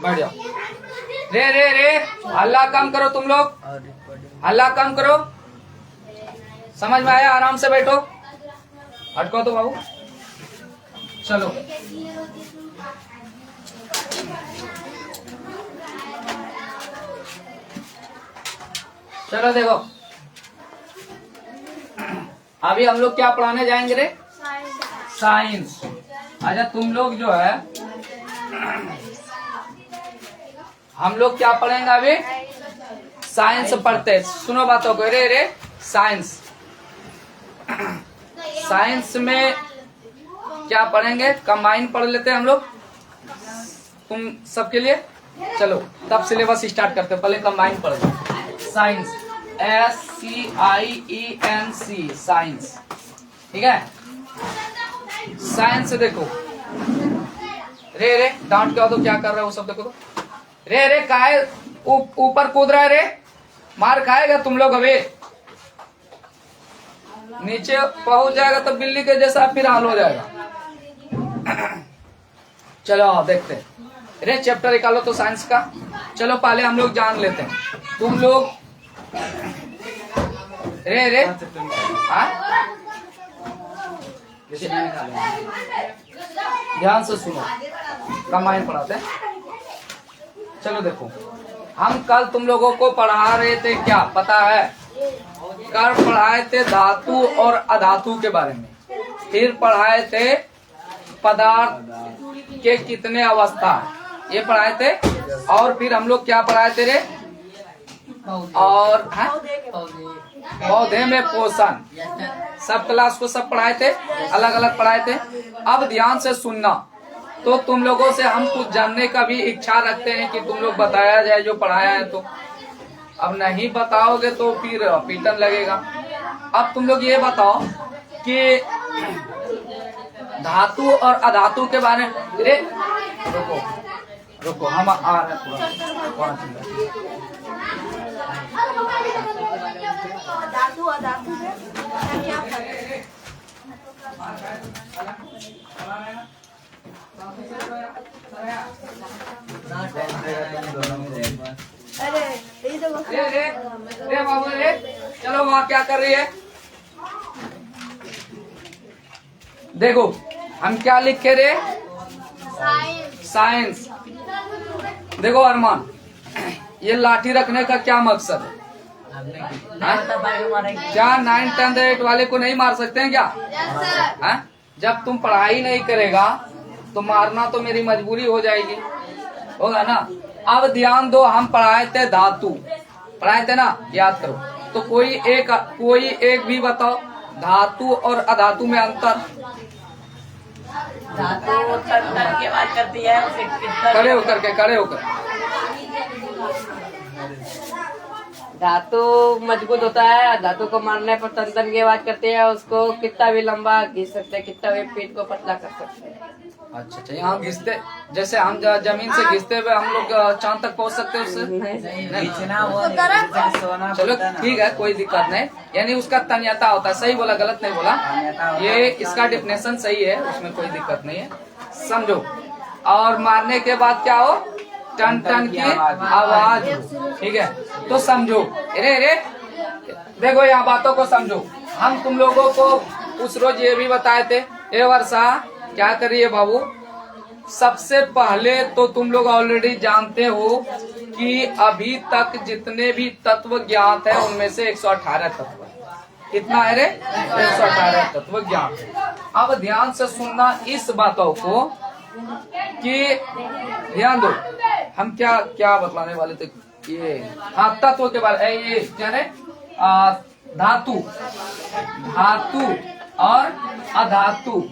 बैठ जाओ। रे रे रे हल्ला कम करो तुम लोग, हल्ला कम करो। समझ में आया? आराम से बैठो। हटको तो बाबू। चलो चलो देखो, अभी हम लोग क्या पढ़ाने जाएंगे रे? साइंस। अच्छा तुम लोग जो है, हम लोग क्या पढ़ेंगे अभी? साइंस पढ़ते हैं। सुनो बातों को। रे रे साइंस, साइंस में क्या पढ़ेंगे? कंबाइन पढ़ लेते हैं हम लोग तुम सबके लिए। चलो तब सिलेबस स्टार्ट करते हैं। पहले कंबाइन पढ़ लो। साइंस SCIENC साइंस, ठीक है। साइंस देखो, रे रे डांट के आओ तो क्या कर रहा है वो सब देखो तो। रे रे काहे ऊपर कूद रहा है रे? मार खाएगा तुम लोग। अभी नीचे पहुंच जाएगा तो बिल्ली के जैसा फिर हाल हो जाएगा। चलो आओ देखते हैं। रे चैप्टर निकालो तो साइंस का। चलो पहले हम लोग जान लेते हैं। तुम लोग रे रे ध्यान से सुनो, रामायण पढ़ाते हैं। चलो देखो, हम कल तुम लोगों को पढ़ा रहे थे, क्या पता है? कल पढ़ाए थे धातु और अधातु के बारे में, फिर पढ़ाए थे पदार्थ के कितने अवस्था है, ये पढ़ाए थे। और फिर हम लोग क्या पढ़ाए थे रे? और पौधे में पोषण, सब क्लास को सब पढ़ाए थे, अलग अलग पढ़ाए थे। अब ध्यान से सुनना। तो तुम लोगों से हम कुछ जानने का भी इच्छा रखते हैं कि तुम लोग बताया जाए जो पढ़ाया है। तो अब नहीं बताओगे तो फिर पीटन लगेगा। अब तुम लोग ये बताओ कि धातु और अधातु के बारे में। रे रुको रुको, हम आ रहे हैं। धातु अधातु में क्या फर्क है? अरे ये तो रे बाबू रे, चलो वहाँ क्या कर रही है? देखो हम क्या लिखे रे? साइंस। देखो अरमान, ये लाठी रखने का क्या मकसद है? क्या 9, 10, 8 वाले को नहीं मार सकते हैं क्या? है? जब तुम पढ़ाई नहीं करेगा तो मारना तो मेरी मजबूरी हो जाएगी, होगा ना। अब ध्यान दो, हम पढ़ाए थे धातु, पढ़ाए थे ना, याद करो। तो कोई एक भी बताओ धातु और अधातु में अंतर। धातु तंत्र की बात करती है, खड़े होकर धातु मजबूत होता है, धातु को मारने पर तंतन की आवाज करती है। उसको कितना भी लंबा घिस सकते हैं, कितना भी पीठ को पतला कर सकते हैं। अच्छा, यहाँ घिसते, जैसे हम जमीन से घिसते हुए हम लोग चांद तक पहुँच सकते हैं उससे? नहीं। चलो ठीक है, कोई दिक्कत नहीं। यानी उसका तन्यता होता है। सही बोला, गलत नहीं बोला। ये इसका डिफिनेशन सही है, उसमें कोई दिक्कत नहीं है, समझो। और मारने के बाद क्या हो? टन टन की आवाज, ठीक है। तो समझो, रे रे देखो यहाँ बातों को समझो। हम तुम लोगों को उस रोज ये भी बताए थे। ए वर्षा क्या करिए बाबू? सबसे पहले तो तुम लोग ऑलरेडी जानते हो कि अभी तक जितने भी तत्व ज्ञात है उनमें से 118 तत्व है। कितना है रे? 118 तत्व ज्ञात है। अब ध्यान से सुनना इस बातों को कि ध्यान दो, हम क्या क्या बतलाने वाले थे? ये हाँ, तत्व के बारे में। ये क्या है? धातु और अधातु।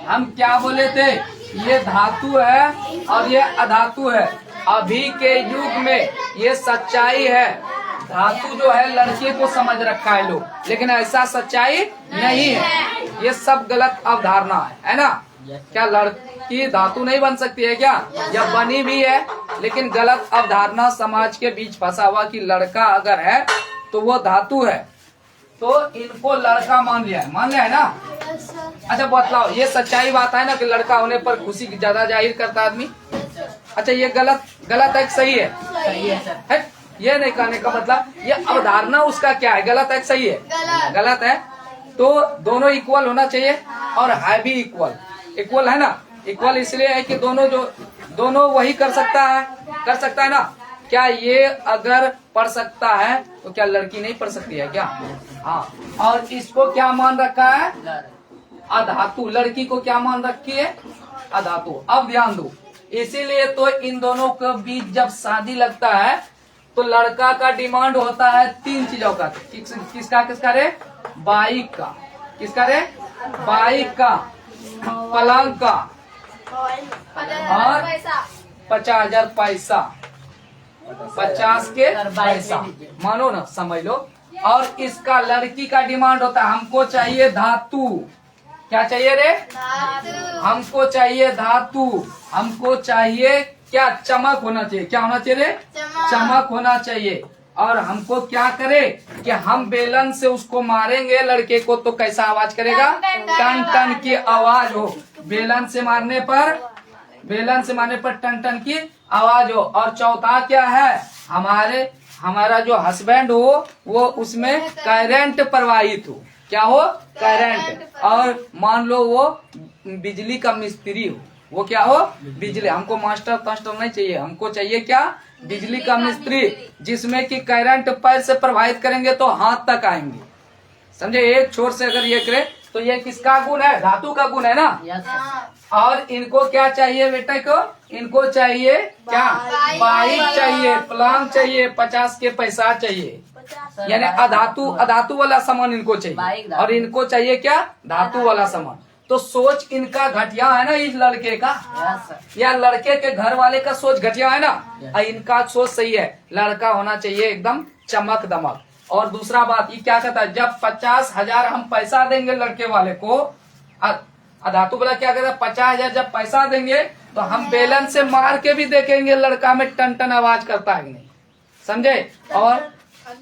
हम क्या बोले थे? ये धातु है और ये अधातु है। अभी के युग में ये सच्चाई है। धातु जो है लड़के को समझ रखा है लोग, लेकिन ऐसा सच्चाई नहीं है। ये सब गलत अवधारणा है ना? क्या लड़की धातु नहीं बन सकती है क्या? या बनी भी है, लेकिन गलत अवधारणा समाज के बीच फंसा हुआ कि लड़का अगर है तो वो धातु है। तो इनको लड़का मान लिया है ना। अच्छा बतलाओ, ये सच्चाई बात है ना कि लड़का होने पर खुशी ज्यादा जाहिर करता आदमी। अच्छा ये गलत है कि सही है? सही है सर। है? ये नहीं कहने का मतलब, ये अवधारणा उसका क्या है, गलत है कि सही है? गलत है। तो दोनों इक्वल होना चाहिए और है भी इक्वल है ना। इक्वल इसलिए है कि दोनों वही कर सकता है ना। क्या ये अगर पढ़ सकता है तो क्या लड़की नहीं पढ़ सकती है क्या? हाँ। और इसको क्या मान रखा है? अधातु। लड़की को क्या मान रखी है? अधातु। अब ध्यान दो, इसीलिए तो इन दोनों के बीच जब शादी लगता है तो लड़का का डिमांड होता है 3 चीजों का। किसका रे? बाइक का। किसका रे? बाइक का, पलंग का और 50,000 पैसा। 50 के पैसा मानो ना, समझ लो। और इसका लड़की का डिमांड होता है, हमको चाहिए धातु। क्या चाहिए रे? हमको चाहिए धातु। हमको चाहिए क्या? चमक होना चाहिए। क्या होना चाहिए रे? चमक होना चाहिए। और हमको क्या करे कि हम बेलन से उसको मारेंगे लड़के को तो कैसा आवाज करेगा? टन टन की आवाज हो। बेलन से मारने पर टन टन की आवाज हो। और चौथा क्या है? हमारा जो हस्बैंड हो वो उसमें करंट प्रवाहित हो। क्या हो? करंट। और मान लो वो बिजली का मिस्त्री हो। वो क्या हो? बिजली। हमको मास्टर नहीं चाहिए, हमको चाहिए क्या? बिजली का मिस्त्री, जिसमें कि करंट पैर से प्रवाहित करेंगे तो हाथ तक आएंगे। समझे? एक छोर से अगर ये करे तो ये किसका गुण है? धातु का गुण है ना। और इनको क्या चाहिए बेटा को? इनको चाहिए क्या? बाइक चाहिए, पलंग चाहिए, 50 के पैसा चाहिए। यानी अधातु वाला सामान इनको चाहिए। और इनको चाहिए क्या? धातु वाला सामान। तो सोच इनका घटिया है ना इस लड़के का, या लड़के के घर वाले का सोच घटिया है ना। और इनका सोच सही है, लड़का होना चाहिए एकदम चमक दमक। और दूसरा बात ये क्या कहता है? जब 50,000 हम पैसा देंगे लड़के वाले को, धातु वाला क्या कहता है? 50,000 जब पैसा देंगे तो हम बेलन से मार के भी देखेंगे लड़का में टन टन आवाज करता है कि नहीं। समझे? और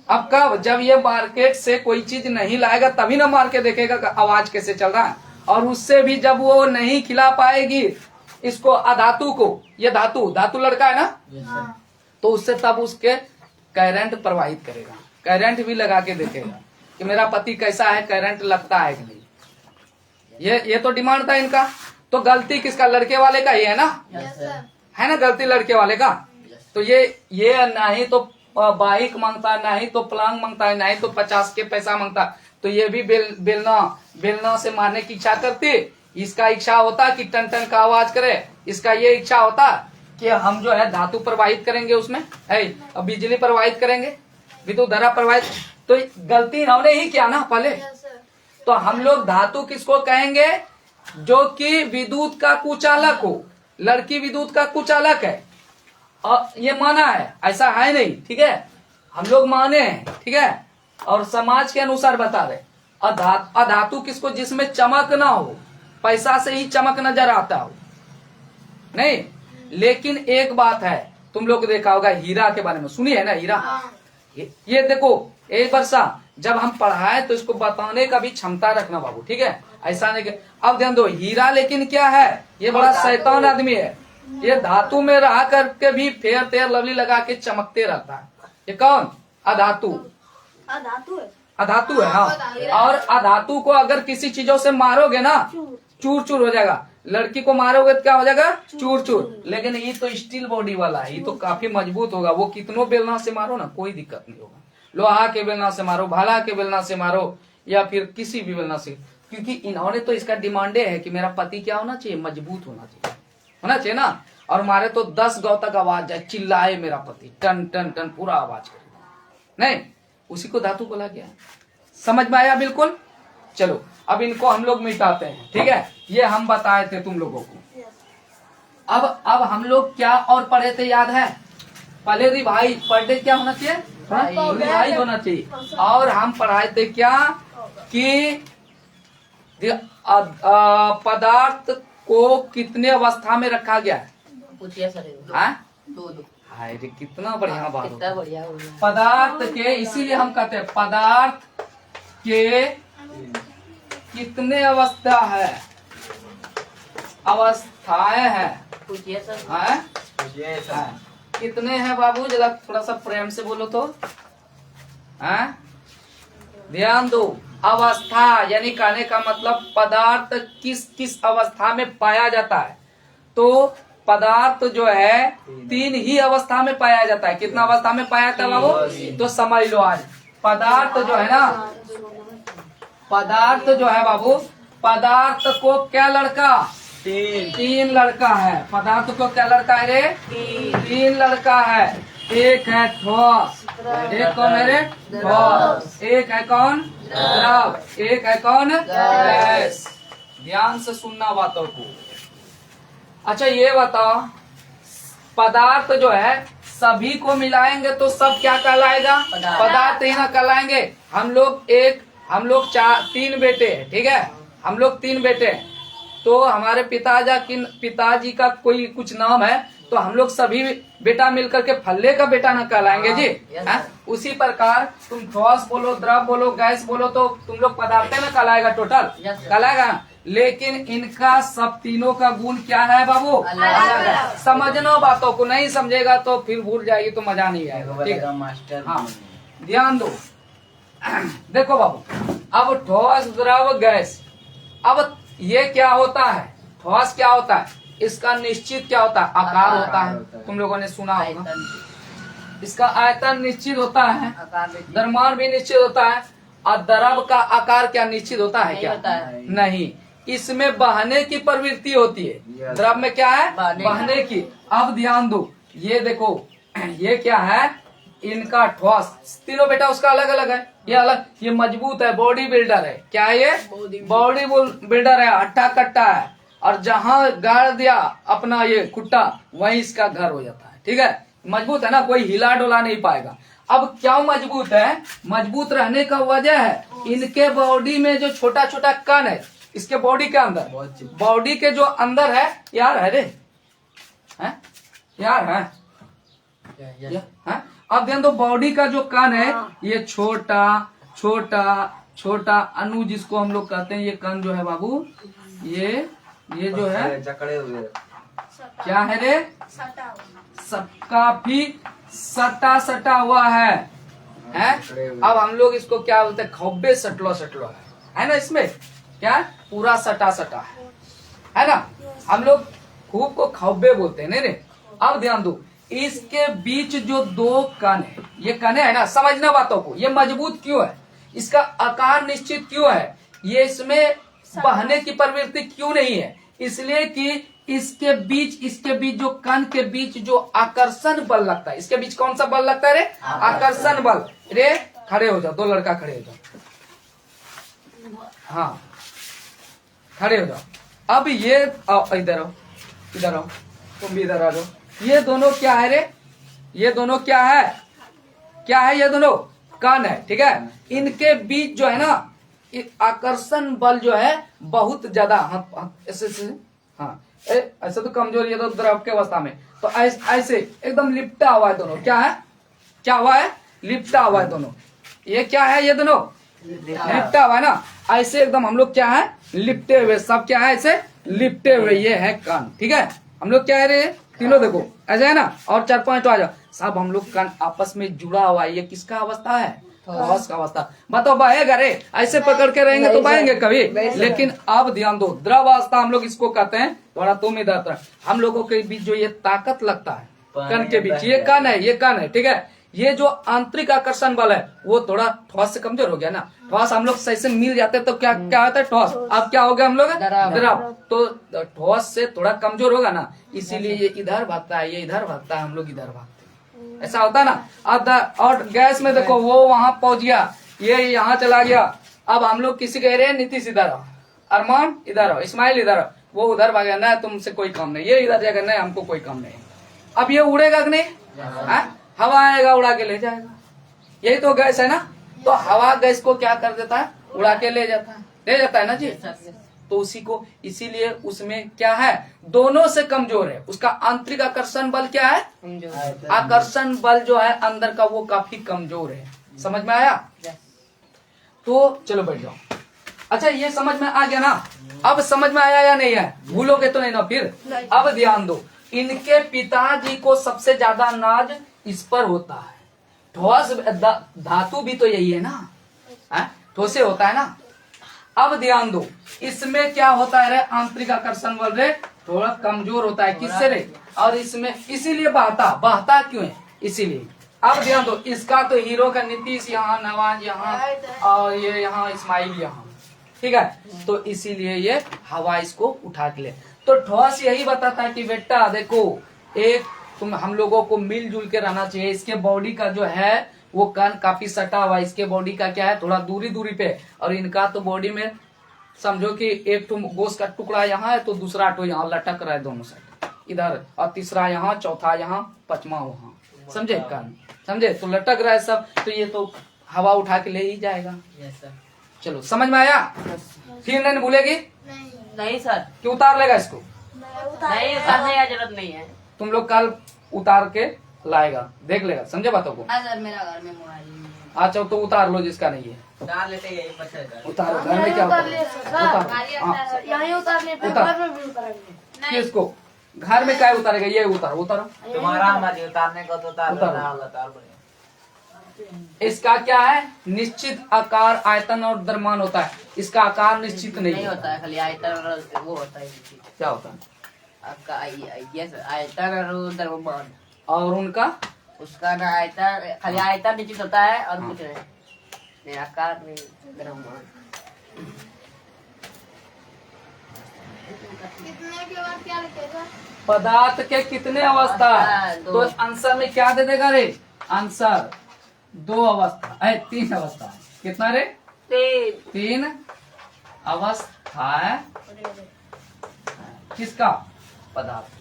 अब कब? जब ये मार्केट से कोई चीज नहीं लाएगा तभी ना मार के देखेगा आवाज कैसे चल रहा है। और उससे भी जब वो नहीं खिला पाएगी इसको अधातु को, ये धातु लड़का है ना, तो उससे तब उसके करंट प्रवाहित करेगा। करंट भी लगा के देखेगा कि मेरा पति कैसा है, करंट लगता है कि नहीं। ये तो डिमांड था इनका। तो गलती किसका? लड़के वाले का ही है ना। है ना गलती लड़के वाले का। तो ये नहीं तो बाइक मांगता है, नहीं तो पलंग मांगता है, नहीं तो 50 के पैसा मांगता है। तो ये भी बेलना से मारने की इच्छा करती। इसका इच्छा होता कि टन टन का आवाज करे। इसका ये इच्छा होता कि हम जो है धातु प्रवाहित करेंगे, उसमें है बिजली प्रवाहित करेंगे, विद्युत धारा प्रवाहित। तो गलती इन्होंने ही किया ना पहले। तो हम लोग धातु किसको कहेंगे? जो कि विद्युत का कुचालक हो। लड़की विद्युत का कुचालक है और ये माना है, ऐसा है नहीं। ठीक है, हम लोग माने हैं। ठीक है, और समाज के अनुसार बता रहे। अधातु किसको? जिसमें चमक ना हो, पैसा से ही चमक नजर आता हो नहीं। लेकिन एक बात है, तुम लोग देखा होगा हीरा के बारे में, सुनिए ना हीरा। ये देखो एक वर्षा जब हम पढ़ाए तो इसको बताने का भी क्षमता रखना बाबू। ठीक है, ऐसा नहीं कि अब ध्यान दो। हीरा लेकिन क्या है? ये बड़ा शैतान आदमी है। ये धातु में रह करके भी फेयर तेर लवली लगा के चमकते रहता है। ये कौन? अधातु है। हाँ। और अधातु को अगर किसी चीजों से मारोगे ना चूर चूर हो जाएगा। लड़की को मारोगे तो क्या हो जाएगा? चूर चूर। लेकिन ये तो स्टील बॉडी वाला है, ये तो काफी मजबूत होगा। वो कितनों बेलना से मारो ना कोई दिक्कत नहीं होगा। लोहा के बेलना से मारो, भाला के बेलना से मारो, या फिर किसी भी बेलना से। क्योंकि इन्होंने तो इसका डिमांडे है कि मेरा पति क्या होना चाहिए? मजबूत होना चाहिए ना। और मारे तो 10 गौ तक आवाज जाए, चिल्लाए मेरा पति, टन टन टन पूरा आवाज करे। नहीं, उसी को धातु बोला गया। समझ में आया? बिल्कुल। चलो अब इनको हम लोग मिटाते हैं। ठीक है, ये हम बताए थे तुम लोगों को। अब हम लोग क्या और पढ़े थे याद है? पहले रिवाइज पर डे क्या होना चाहिए? रिवाइज होना चाहिए। और हम पढ़ाए थे क्या कि पदार्थ को कितने अवस्था में रखा गया है? पूछिए सर। दो। अरे कितना बढ़िया बात कितना बढ़िया हो गया। पदार्थ के, इसीलिए हम कहते हैं पदार्थ के कितने अवस्था है, अवस्थाएं हैं, पूछिए सर। हैं? कितने हैं बाबू, जरा थोड़ा सा प्रेम से बोलो तो। हैं? ध्यान दो, अवस्था यानी कहने का मतलब पदार्थ किस किस अवस्था में पाया जाता है। तो पदार्थ जो है 3 ही अवस्था में पाया जाता है। कितना अवस्था में पाया जाता है बाबू, तो समझ लो। आज पदार्थ जो है ना, पदार्थ जो है बाबू, पदार्थ को क्या लड़का, 3 लड़का है। पदार्थ को क्या लड़का है रे, 3 लड़का है। एक है ठोस, एक कौन है रे, ठोस। एक है कौन, द्रव। एक है कौन, गैस। ध्यान से सुनना बातों को। अच्छा ये बताओ, पदार्थ जो है सभी को मिलाएंगे तो सब क्या कहलाएगा, पदार्थ ही ना कहलाएंगे। हम लोग 3 बेटे हैं, ठीक है। हम लोग 3 बेटे हैं, तो हमारे पिताजी का कोई कुछ नाम है, तो हम लोग सभी बेटा मिलकर के फल्ले का बेटा न कहलाएंगे जी। उसी प्रकार तुम ठोस बोलो, द्रव बोलो, गैस बोलो, तो तुम लोग पदार्थ में कहलाएगा, टोटल कहलाएगा। लेकिन इनका सब तीनों का गुण क्या है बाबू, अलग है। समझना बातों को, नहीं समझेगा तो फिर भूल जाएगी तो मजा नहीं आएगा, ठीक है मास्टर। हाँ ध्यान दो। देखो बाबू, अब ठोस, द्रव, गैस, अब ये क्या होता है, ठोस क्या होता है, इसका निश्चित क्या होता है, आकार होता है। तुम लोगों ने सुना होगा, इसका आयतन निश्चित होता है, द्रव्यमान भी निश्चित होता है। और द्रव का आकार क्या निश्चित होता है, क्या नहीं, इसमें बहने की प्रवृत्ति होती है। द्रव में क्या है, बहने की। अब ध्यान दो, ये देखो, ये क्या है, इनका ठोस, तीनों बेटा उसका अलग अलग है। ये अलग, ये मजबूत है, बॉडी बिल्डर है। क्या है ये, बॉडी बिल्डर है, हट्टा कट्टा है। और जहाँ गाड़ दिया अपना ये खुट्टा, वहीं इसका घर हो जाता है, ठीक है। मजबूत है ना, कोई हिला डोला नहीं पाएगा। अब क्यों मजबूत है, मजबूत रहने का वजह है इनके बॉडी में जो छोटा छोटा कण है, इसके बॉडी के अंदर, बॉडी के जो अंदर है यार, है रे, है यार, है। अब ध्यान दो, बॉडी का जो कण है, ये छोटा छोटा छोटा अणु जिसको हम लोग कहते हैं, ये कण जो है बाबू, ये जो है जकड़े हुए, क्या है रे, सब काफी सटा हुआ है। अब हम लोग इसको क्या बोलते हैं, खब्बे सटलो है ना, इसमें क्या पूरा सटा है ना। हम लोग खूब को खब्बे बोलते हैं, नहीं रे। अब ध्यान दो, इसके बीच जो 2 कण है, ये कण है ना, समझना बातों को। ये मजबूत क्यों है, इसका आकार निश्चित क्यों है, ये इसमें बहने की प्रवृत्ति क्यों नहीं है, इसलिए कि इसके बीच जो कण के बीच जो आकर्षण बल लगता है, इसके बीच कौन सा बल लगता है रे, आकर्षण बल। रे खड़े हो जाओ, 2 लड़का खड़े हो जाओ, हाँ खड़े हो जाओ। अब ये इधर आओ, तुम भी इधर आ जाओ। ये दोनों क्या है रे, ये दोनों क्या है, ये दोनों कण है, ठीक है। इनके बीच जो है ना, आकर्षण बल जो है बहुत ज्यादा, ऐसे हाँ ऐसे तो कमजोर, ये तो द्रव के अवस्था में, तो ऐसे एकदम लिपटा हुआ है दोनों। क्या हुआ है, लिपटा हुआ है दोनों। ये क्या है, ये दोनों लिपटा हुआ है ना, ऐसे एकदम हम लोग क्या है, लिपटे हुए, सब क्या है, ऐसे लिपटे हुए। ये है कान, ठीक है। हम लोग क्या है रे, तीनों देखो ऐसे है ना, और 4 5 आ जाओ, सब हम लोग कान आपस में जुड़ा हुआ है। ये किसका अवस्था है, ठोस का अवस्था। बताओ बहेगा रे, ऐसे पकड़ के रहेंगे तो बहेंगे कभी। लेकिन अब ध्यान दो, द्रव अवस्था हम लोग इसको कहते हैं। थोड़ा तुम इधर, हम लोगों के बीच जो ये ताकत लगता है कण के बीच, ये कण है, ये कण है, ठीक है। ये जो आंतरिक आकर्षण बल है वो थोड़ा ठोस से कमजोर हो गया ना। ठोस हम लोग सही से मिल जाते तो क्या होता है, ठोस। अब क्या हो गया हम लोग, द्रव। तो ठोस से थोड़ा कमजोर होगा ना, इसीलिए ये इधर भागता है, ये इधर भागता है, हम लोग इधर भागते हैं, ऐसा होता है ना। अब और गैस में देखो, वो वहां पहुंच गया, ये यहाँ चला गया। अब हम लोग किसी कह रहे हैं, नीतीश इधर आओ, अरमान इधर आओ, इस्माइल इधर आओ, वो उधर भागे ना, तुमसे कोई काम नहीं। ये इधर जाएगा, नहीं हमको कोई काम नहीं। अब ये उड़ेगा कि नहीं, हवा आएगा उड़ा के ले जाएगा। यही तो गैस है ना। तो हवा गैस को क्या कर देता है, उड़ा के ले जाता है ना जी। तो उसी को, इसीलिए उसमें क्या है, दोनों से कमजोर है। उसका आंतरिक आकर्षण बल क्या है, आकर्षण बल जो है अंदर का, वो काफी कमजोर है। समझ में आया। तो चलो बैठ जाओ। अच्छा ये समझ में आ गया ना? अब समझ में आया या नहीं है? भूलोगे तो नहीं ना फिर? अब ध्यान दो, इनके पिताजी को सबसे ज्यादा नाज इस पर होता है। ठोस धातु भी तो यही है ना, ठोसे होता है ना। अब ध्यान दो, इसमें क्या होता है रे? आंतरिक आकर्षण बल रे थोड़ा कमजोर होता है। किससे रे? और इसमें इसीलिए बहता क्यों है? इसीलिए। अब ध्यान दो, इसका तो हीरो का नीतीश यहाँ, नवाज यहाँ, और ये यहाँ इस्माइल यहाँ, ठीक है। तो इसीलिए ये हवा इसको उठा के ले। तो ठोस यही बताता है कि बेटा देखो, एक हम लोगों को मिलजुल के रहना चाहिए। इसके बॉडी का जो है वो कान काफी सटा हुआ है, इसके बॉडी का क्या है थोड़ा दूरी दूरी पे, और इनका तो बॉडी में समझो कि एक तो गोश्त का टुकड़ा यहाँ है तो दूसरा तो यहाँ लटक रहा है दोनों साइड इधर, और तीसरा यहाँ, चौथा यहाँ, पांचवा वहाँ, समझे? कान समझे? तो लटक रहा है सब, तो ये तो हवा उठा के ले ही जाएगा। चलो समझ में आया? फिर नहीं भूलेगी? नहीं सर, कि उतार लेगा इसको? नहीं उतारने की जरूरत नहीं है। तुम लोग कल उतार के लाएगा, देख लेगा, समझे बातों को? सर मेरा घर में मोबाइल नहीं है। अच्छा तो उतार लो जिसका नहीं है, उतार लेते यही पता उतारो। घर में क्या उतार? यही उतारने पे उतार। घर में भी उतारेंगे। किसको? घर में क्या उतारेगा? ये उतारो, उतारो। तुम्हारा मर्जी, उतारने को तो उतार उतारो। इसका क्या है? निश्चित आकार, आयतन और द्रव्यमान होता है। इसका आकार निश्चित नहीं होता है, खाली आयतन और वो होता है। क्या होता है आपका? आयतन और द्रव्यमान। और उनका? उसका ना आयतन, खाली आयतन निश्चित होता है और कुछ नहीं, आकार नहीं, द्रव्यमान। कितने के बाद क्या लिखेगा? पदार्थ के कितने अवस्था? तो आंसर में क्या दे देगा रे? आंसर 2 अवस्था है, 3 अवस्था है। कितना रे? 3 अवस्था है। किसका? पदार्थ।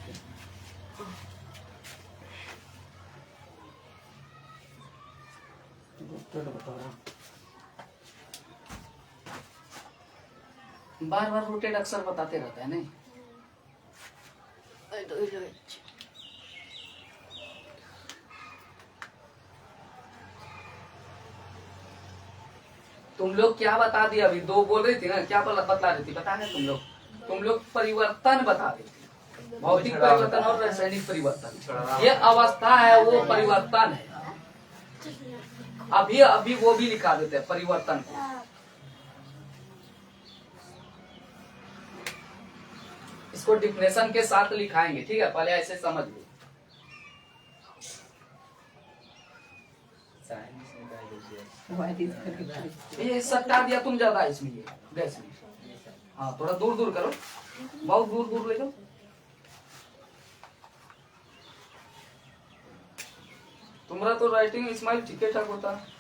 बार बार रोटेट अक्सर बताते रहता है नहीं? तुम लोग क्या बता दिया अभी? 2 बोल रही थी ना, क्या बता रही थी? बता रहे तुम लोग परिवर्तन बता रही थी, भौतिक परिवर्तन और रासायनिक परिवर्तन। ये अवस्था है, वो परिवर्तन है। अभी वो भी लिखा देते हैं परिवर्तन को। इसको डिफिनेशन के साथ लिखाएंगे, ठीक है? पहले ऐसे समझ लो। ये सट्टा दिया तुम ज्यादा इसमें, ये गैस में। हाँ थोड़ा दूर दूर करो, बहुत दूर दूर ले जाओ। तुम्हारा तो राइटिंग इस्माइल ठीक ठाक होता है।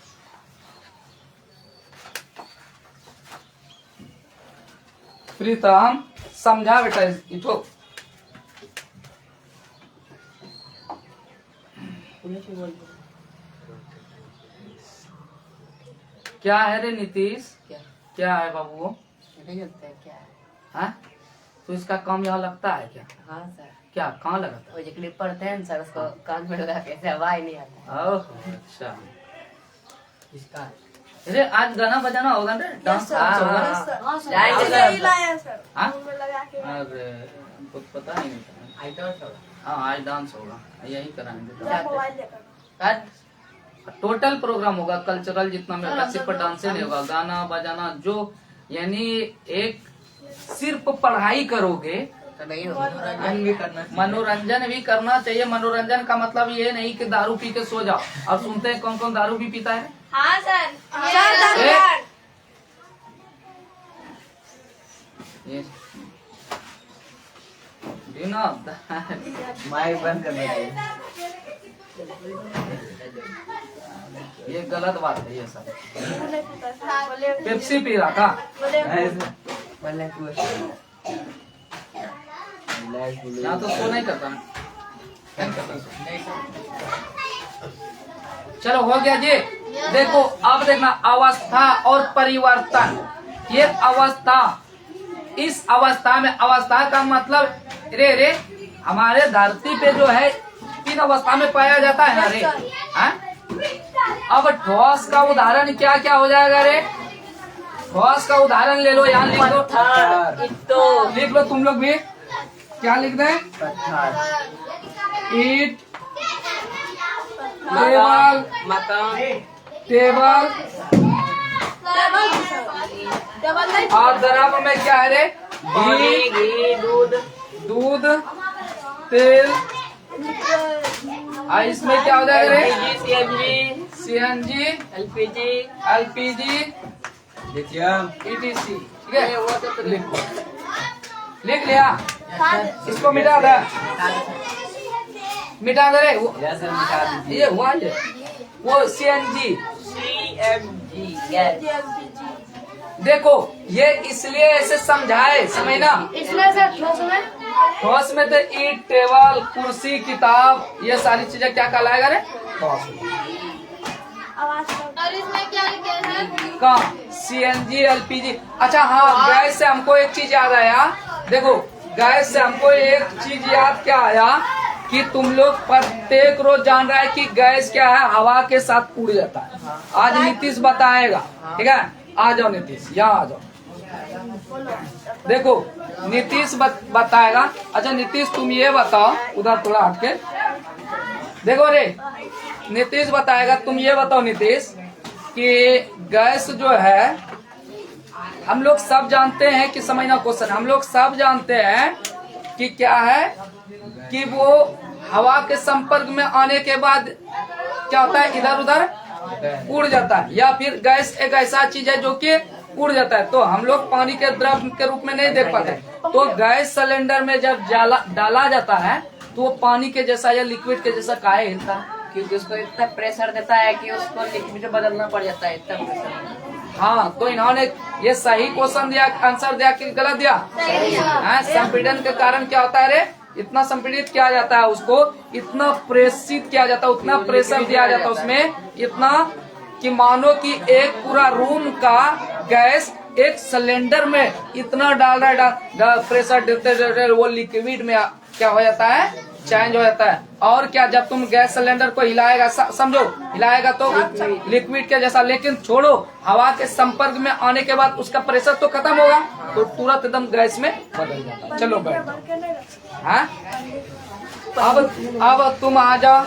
प्रीतम समझा बेटा, इठो। क्या है रे नीतीश? क्या है बाबू? नहीं लगता है क्या है? हाँ? तो इसका काम यहाँ लगता है क्या? हाँ सर। क्या कहाँ लगाता है? वो जो क्लिप पढ़ते हैं सर, उसको कान में लगा के हवा ही नहीं आता। ओह अच्छा। इसका अरे आज गाना बजाना होगा ना, डांस होगा ना? अरे हमको पता ही नहीं था। हाँ आज डांस होगा, यही कराएंगे। टोटल प्रोग्राम होगा कल्चरल, जितना में 80% नहीं होगा, गाना बजाना जो, यानी एक सिर्फ पढ़ाई करोगे तो नहीं होगा। मनोरंजन भी करना चाहिए। मनोरंजन का मतलब ये नहीं कि दारू पी के सो जाओ। अब सुनते हैं कौन कौन दारू भी पीता है? हाँ सर। माइक बंद करना चाहिए। ये गलत बात है ये सब। पेप्सी पी रहा था? यहाँ तो सो नहीं करता। चलो हो गया जी। देखो अब देखना, अवस्था और परिवर्तन। ये अवस्था, इस अवस्था में, अवस्था का मतलब रे हमारे धरती पे जो है 3 अवस्था में पाया जाता है ना रे। अब ठोस का उदाहरण क्या क्या हो जाएगा रे? ठोस का उदाहरण ले लो, यहाँ लिख दो। पत्थर, ईंटों, लिख लो तुम लोग भी। क्या लिख दें? पत्थर, ईट, टेबल, मकान, टेबल टेबल नहीं और दराब में क्या है रे? पानी, घी, दूध, दूध, तेल। इसमें क्या हो जाएगा रे? LPG, CNG, CNG, LPG, LPG, lithium, etc. ठीक है, वो तो लिखो। लिख लिया। खाद इसको मिटा दे, मिटा दे रे। यह सब मिटा दीजिए। ये हुआ ये, वो सीएनजी। सीएमजी, गैस, देखो ये इसलिए ऐसे समझाए, समझना। इसमें से ठोस में ठोस में तो ईट, टेबल, कुर्सी, किताब, ये सारी चीजें क्या कहलाएगा रे? ठोस में। आवाज और इसमें क्या लिखे हैं? कहाँ? CNG, LPG. अच्छा हाँ, गैस से हमको एक चीज याद आया। देखो गैस से हमको एक चीज याद क्या आया कि तुम लोग प्रत्येक रोज जान रहा है कि गैस क्या है, हवा के साथ उड़ जाता है। आज नीतीश बताएगा, ठीक है? आ जाओ नीतीश, यहाँ आ जाओ। देखो नीतीश बताएगा। अच्छा नीतीश तुम ये बताओ, उधर थोड़ा हटके देखो रे। नीतीश बताएगा, तुम ये बताओ नीतीश कि गैस जो है, हम लोग सब जानते हैं कि, समझना क्वेश्चन, हम लोग सब जानते हैं कि क्या है कि वो हवा के संपर्क में आने के बाद क्या होता है, इधर उधर उड़ जाता है। या फिर गैस एक ऐसा चीज है जो कि उड़ जाता है, तो हम लोग पानी के द्रव के रूप में नहीं देख पाते। तो गैस सिलेंडर में जब डाला जाता है तो वो पानी के जैसा या लिक्विड के जैसा काहे हिलता है? क्योंकि उसको इतना प्रेशर देता है कि उसको लिक्विड में बदलना पड़ जाता है, इतना प्रेशर। हाँ, तो इन्होंने ये सही क्वेश्चन दिया, आंसर दिया कि गलत दिया? हाँ, संपीड़न के कारण क्या होता है रे? इतना संपीड़ित किया जाता है उसको, इतना प्रेषित किया जाता है, उतना प्रेशर दिया जाता है उसमें, इतना कि मानो कि एक पूरा रूम का गैस एक सिलेंडर में इतना डाल रहा है, प्रेशर देते वो लिक्विड में क्या हो जाता है, चेंज हो जाता है। और क्या, जब तुम गैस सिलेंडर को हिलाएगा, समझो हिलाएगा तो लिक्विड के जैसा, लेकिन छोड़ो, हवा के संपर्क में आने के बाद उसका प्रेशर तो खत्म होगा, तो तुरंत एकदम गैस में बदल जाता है। चलो बैठ। हाँ, अब तुम आ जाओ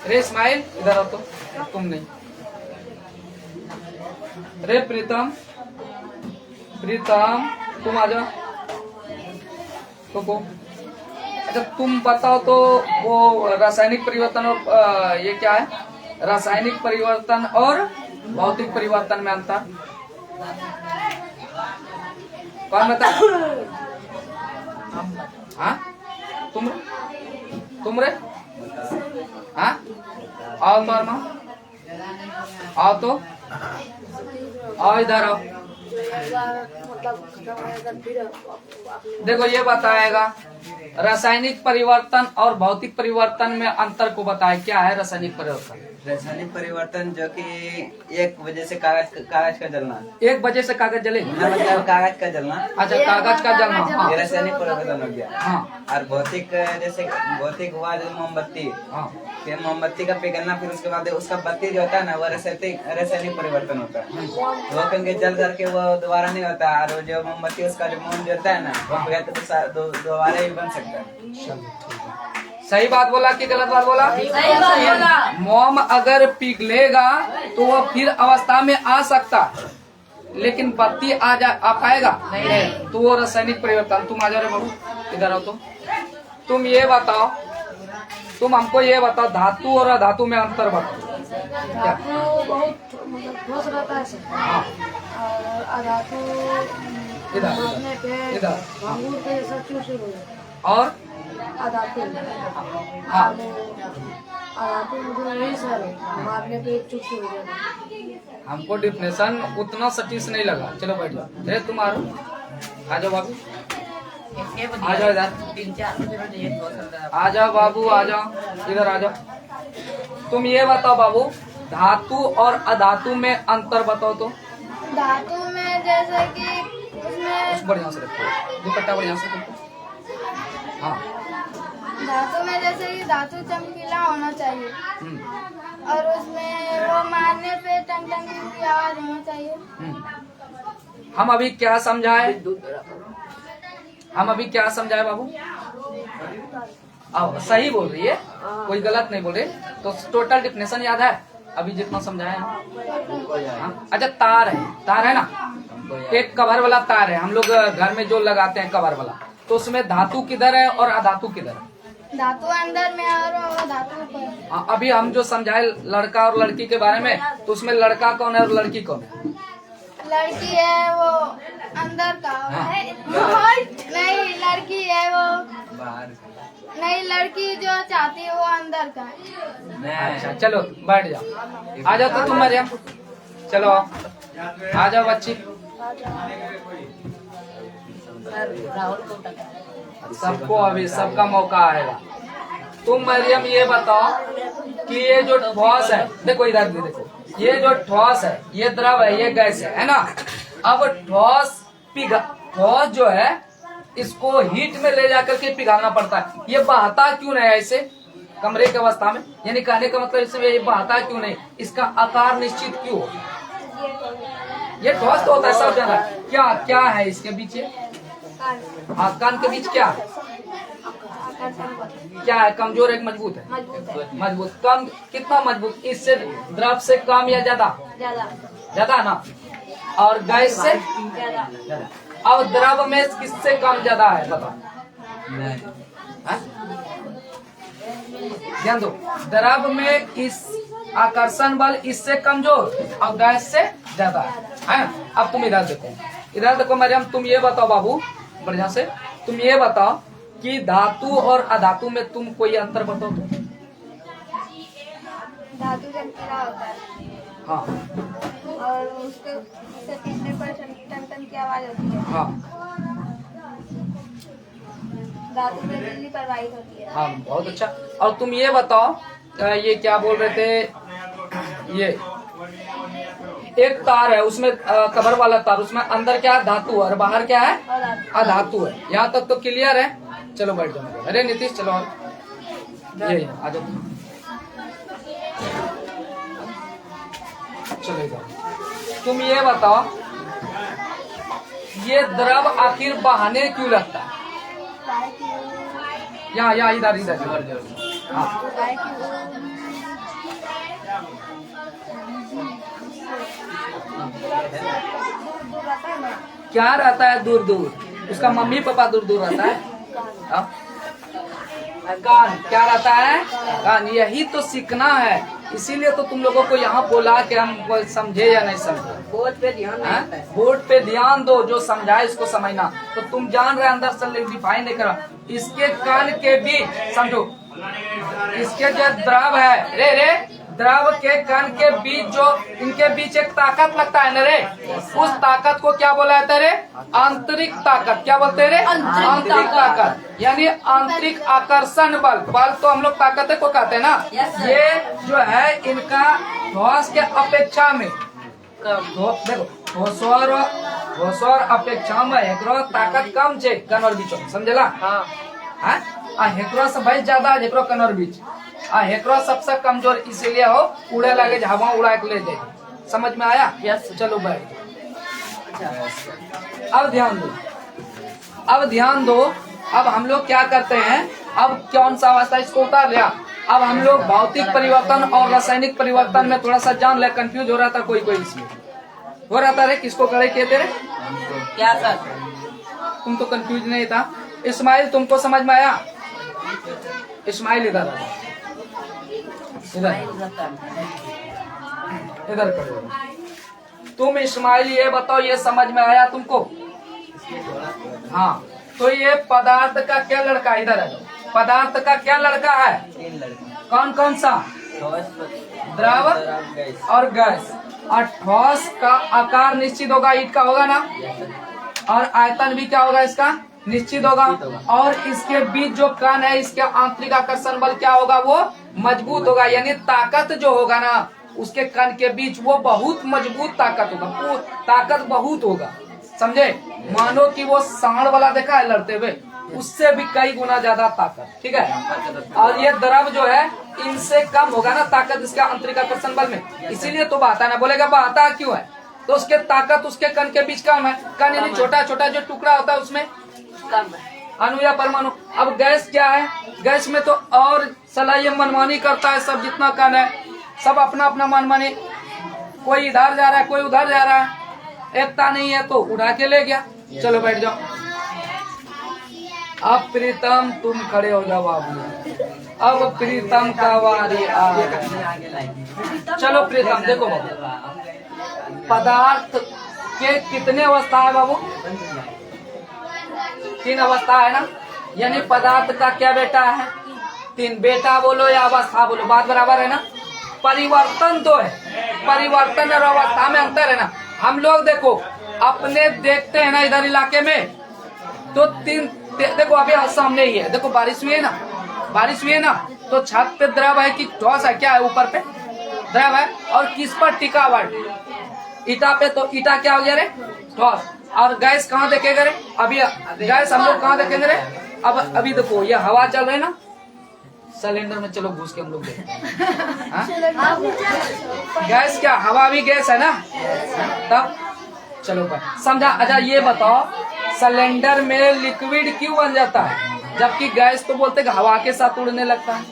रे इस्माइल, इधर आओ। तो तुम नहीं रे प्रीतम, प्रीतम तुम आ जाओ। तो अच्छा तुम बताओ तो वो रासायनिक परिवर्तन और ये क्या है, रासायनिक परिवर्तन और भौतिक परिवर्तन में अंतर कौन बता? हाँ तुम रे? हाँ आओ तो अरमा, आओ तो, आओ इधर आओ। देखो ये बताएगा रासायनिक परिवर्तन और भौतिक परिवर्तन में अंतर को बताए। क्या है रासायनिक परिवर्तन? रासायनिक परिवर्तन जो कि एक वजह से कागज का जलना, एक वजह से कागज जले, मतलब कागज का जलना। अच्छा कागज का जलना, हाँ। ये रासायनिक परिवर्तन हो गया। हाँ। और भौतिक, जैसे भौतिक हुआ जैसे मोमबत्ती, हाँ। फिर मोमबत्ती का पिघलना, फिर उसके बाद उसका बत्ती जो होता है ना, वो रासायनिक परिवर्तन होता है। वो क्योंकि जल करके वो दोबारा नहीं होता, और वो जो मोमबत्ती उसका जो मोम जलता है ना, वो पिघलता तो दोबारा भी बन सकता है। सही बात बोला कि गलत बात बोला? सही बात बोला। मोम अगर पिघलेगा तो वो फिर अवस्था में आ सकता, लेकिन बत्ती आ पाएगा नहीं, तो वो रासायनिक परिवर्तन। तुम आ जाओ रे बाबू, इधर आओ। तो तुम ये बताओ, तुम हमको ये बताओ, धातु और अधातु में अंतर बताओ। क्या? धातु बहुत मतलब ठोस रहता है सर। हाँ। और अधातु इधर मारने पे इधर अंगूर पे जैसा चूस हो जाता और है। अधातु हाँ, अधातु मतलब यही सर है, मारने पे चूस हो जाता है। हमको डिफिनेशन उतना सटीक नहीं लगा। चलो बैठ जाओ रे, तुम आ जाओ बाबू, आ जाओ इधर, 3-4 आ जाओ बाबू, आ जाओ इधर, आ जाओ। तुम ये बताओ बाबू, धातु और अधातु में अंतर बताओ तो। धातु में जैसे कि उसमें बढ़िया से रखो, दुपट्टा बढ़िया से रखो। हाँ। धातु में जैसे कि धातु चमकीला होना चाहिए, और उसमें वो मारने पे टंग टंग की आवाज होना चाहिए। हम अभी क्या समझाए? हम अभी क्या समझाए बाबू? अब सही बोल रही है, कोई गलत नहीं बोल रही। तो टोटल डिफिनेशन याद है अभी जितना समझाया है? हाँ? अच्छा, तार है ना, एक कवर वाला तार है, हम लोग घर में जो लगाते हैं कवर वाला, तो उसमें धातु किधर है और अधातु किधर है? धातु अंदर में और धातु ऊपर। हाँ, अभी हम जो समझाए लड़का और लड़की के बारे में, तो उसमें लड़का कौन है और लड़की कौन है? लड़की है वो अंदर का है। नहीं, लड़की है वो बाहर नहीं, लड़की जो चाहती है वो अंदर का है। अच्छा, चलो बैठ जाओ। आ जाओ तो तुम मरियम, चलो आ जाओ बच्ची। सबको अभी सबका मौका आएगा। तुम मरियम ये बताओ कि ये जो ठोस है, देखो इधर भी देखो, ये जो ठोस है ये द्रव है, ये गैस है ना। अब ठोस जो है इसको हीट में ले जाकर के पिघालना पड़ता है। ये बहता क्यों नहीं ऐसे कमरे की अवस्था में? यानी कहने का मतलब इसमें ये बहता क्यों नहीं? इसका आकार निश्चित क्यों हो? ये ठोस तो होता है, सब जगह। क्या क्या है इसके पीछे? कान के बीच क्या है? कमजोर है मजबूत है? मजबूत। कम कितना मजबूत? इससे द्रव से कम या ज्यादा? ज्यादा ना। और गैस से ज्यादा। अब द्रव में किससे कम ज्यादा है बताओ? ध्यान दो, द्रव में इस आकर्षण बल इससे कमजोर और गैस से ज्यादा है ना। अब तुम इधर देखो मरियम, तुम ये बताओ बाबू बढ़िया से, तुम ये बताओ कि धातु और अधातु में तुम कोई अंतर बताओ तो। धातु चमकीला होता है। हाँ, और उसके पीछे पर टन की आवाज होती है। हाँ, धातु में बिजली प्रवाहित होती है। हाँ, बहुत अच्छा। और तुम ये बताओ, ये क्या बोल रहे थे, ये एक तार है उसमें कवर वाला तार, उसमें अंदर क्या है? धातु और बाहर क्या है? अधातु है। यहाँ तक तो क्लियर है? चलो बैठ जाओ। अरे नीतीश चलो, ये आ जाओ, चलो इधर। तुम ये बताओ, ये द्रव आखिर बहाने क्यों लगता है? यहाँ इधर। हाँ, क्या रहता है दूर दूर? उसका मम्मी पापा दूर दूर रहता है। कान क्या रहता है? कान। यही तो सीखना है, इसीलिए तो तुम लोगों को यहाँ बोला कि हम समझे या नहीं समझे। बोर्ड पे ध्यान नहीं देता है। बोर्ड पे ध्यान दो, जो समझाए इसको समझना। तो तुम जान रहे अंदर से डिफाइन नहीं करा। इसके कान के बीच समझो, इसके जो द्रव है रे द्रव के कण के बीच जो इनके बीच एक ताकत लगता है न रे, उस ताकत को क्या बोला जाता है रे? आंतरिक ताकत। क्या बोलते हैं रे? आंतरिक ताकत, यानी आंतरिक आकर्षण बल। बल तो हम लोग ताकत को कहते हैं ना। ये जो है इनका ठोस के अपेक्षा में, देखो ठोसर अपेक्षा में एकरो ताकत कम छे कण और बीच, समझला? हाँ, हेकरो से भाई ज्यादा है, हेकरो कण और बीच। हेकरो सबसे कमजोर इसीलिए हो, उड़े लगे हवा उड़ा के ले दे। समझ में आया? यस। चलो बैठ। अब ध्यान दो। अब हम लोग क्या करते हैं, अब कौन सा अवस्था इसको उतार लिया। अब हम लोग भौतिक परिवर्तन और रासायनिक परिवर्तन में थोड़ा सा जान ले। कंफ्यूज हो रहा था कोई इसमें हो रहा था रे, किसको करे कहते रे? क्या सर? तुम तो कंफ्यूज नहीं था। इस्माइल तुमको समझ में आया? इस्माइल इधर करो। तुम इस्माइल ये बताओ, ये समझ में आया तुमको? हाँ, तो ये पदार्थ का क्या लड़का? इधर है। पदार्थ का क्या लड़का है? कौन कौन सा? द्रव और गैस। और ठोस का आकार निश्चित होगा, ईंट का होगा ना। और आयतन भी क्या होगा इसका? निश्चित होगा। और इसके बीच जो कण है, इसके आंतरिक आकर्षण बल क्या होगा? वो मजबूत होगा। यानी ताकत जो होगा ना उसके कण के बीच, वो बहुत मजबूत ताकत होगा। ताकत बहुत होगा, समझे? मानो कि वो सांड वाला देखा है लड़ते हुए, उससे भी कई गुना ज्यादा ताकत। ठीक है। और ये द्रव जो है इनसे कम होगा ना ताकत इसका आंतरिक आकर्षण बल में, इसीलिए तो बहता है ना। बोलेगा बहता क्यों है? तो उसके ताकत उसके कण के बीच कम है। कण यानी छोटा छोटा जो टुकड़ा होता है उसमें कम है। अणु या परमाणु। अब गैस क्या है, गैस में तो और सला ये मनमानी करता है, सब जितना कण है सब अपना अपना मनमानी, कोई इधर जा रहा है कोई उधर जा रहा है, एकता नहीं है तो उड़ा के ले गया। चलो बैठ जाओ। अब प्रीतम तुम खड़े हो जाओ बाबू, अब प्रीतम का वारी आ। चलो प्रीतम देखो बाबू, पदार्थ के कितने अवस्था है बाबू? 3 अवस्था है ना, यानी पदार्थ का क्या बेटा है? 3। बेटा बोलो या अवस्था बोलो, बात बराबर है ना। परिवर्तन तो है, परिवर्तन और अवस्था में अंतर है ना। हम लोग देखो अपने देखते हैं ना इधर इलाके में तो 3 देखो अभी सामने ही है, देखो बारिश हुई है ना, बारिश हुई है ना, तो छत पे द्रव है कि ठोस है, क्या है ऊपर पे द्रव है, और किस पर टिका हुआ है? ईटा पे। तो ईटा क्या हो गया रे? ठोस। और गैस कहाँ देखेगा रे? अभी गैस हम लोग कहाँ देखेंगे रे? अब अभी देखो ये हवा चल रही है ना, सिलेंडर में चलो घुस के हम लोग गैस क्या हवा भी गैस है ना, तब चलो समझा। अच्छा ये बताओ सिलेंडर में लिक्विड क्यों बन जाता है जबकि गैस तो बोलते कि हवा के साथ उड़ने लगता है?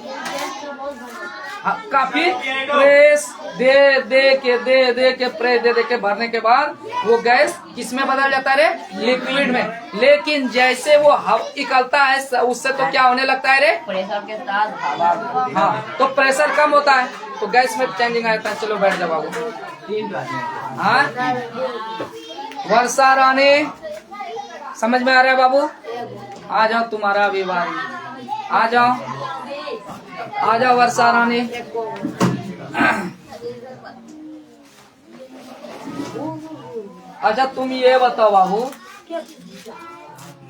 काफी प्रेस दे के प्रेस दे के भरने के बाद वो गैस किसमें बदल जाता है रे? लिक्विड में। लेकिन जैसे वो निकलता है उससे तो क्या होने लगता है रे? प्रेशर के साथ हवा। हाँ, तो प्रेशर कम होता है तो गैस में चेंजिंग आता है। चलो बैठ जाओ बाबू। हाँ वर्षा रानी समझ में आ रहा है बाबू? आ जाओ तुम्हारा भी बारी, आ जाओ आ जाओ वर्षा रानी। अच्छा तुम ये बताओ बाबू,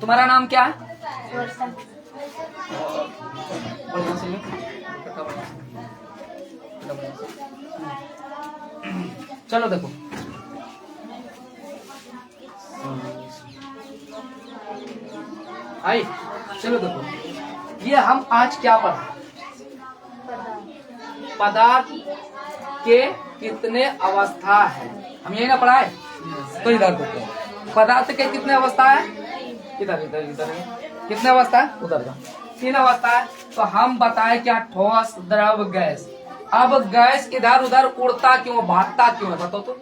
तुम्हारा नाम क्या है? चलो देखो आई, चलो देखो ये हम आज क्या पढ़ा? पदार्थ के कितने अवस्था है, हम यही ना पढ़ाए? तो इधर देखो पदार्थ के कितने अवस्था है, इधर इधर इधर कितने अवस्था है, उधर जाओ। 3 अवस्था है। तो हम बताए क्या? ठोस, द्रव, गैस। अब गैस इधर उधर उड़ता क्यों, भागता क्यों है बताओ तो?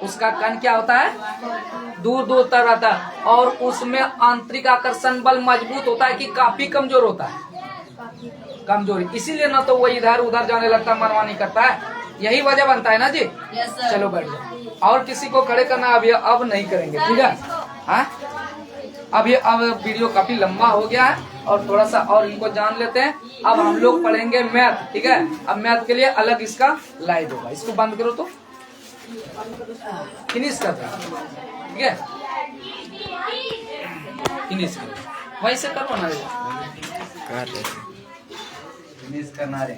उसका कण क्या होता है? दूर दूर तक रहता है और उसमें आंतरिक आकर्षण बल मजबूत होता है कि काफी कमजोर होता है? कमजोरी। इसीलिए ना तो वो इधर उधर जाने लगता, मनमानी करता है। यही वजह बनता है ना जी। चलो बैठ जाओ। और किसी को खड़े करना अभी अब नहीं करेंगे, ठीक है? हाँ अब वीडियो काफी लंबा हो गया है और थोड़ा सा और इनको जान लेते हैं। अब हम लोग पढ़ेंगे मैथ, ठीक है? अब मैथ के लिए अलग इसका लाइव होगा। इसको बंद करो तो फिनिश कर दो, ठीक है? फिनिश करो, वैसे करो ना फिनिश करना रे।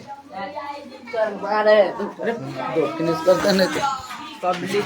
अरे दो फिनिश करते नहीं तो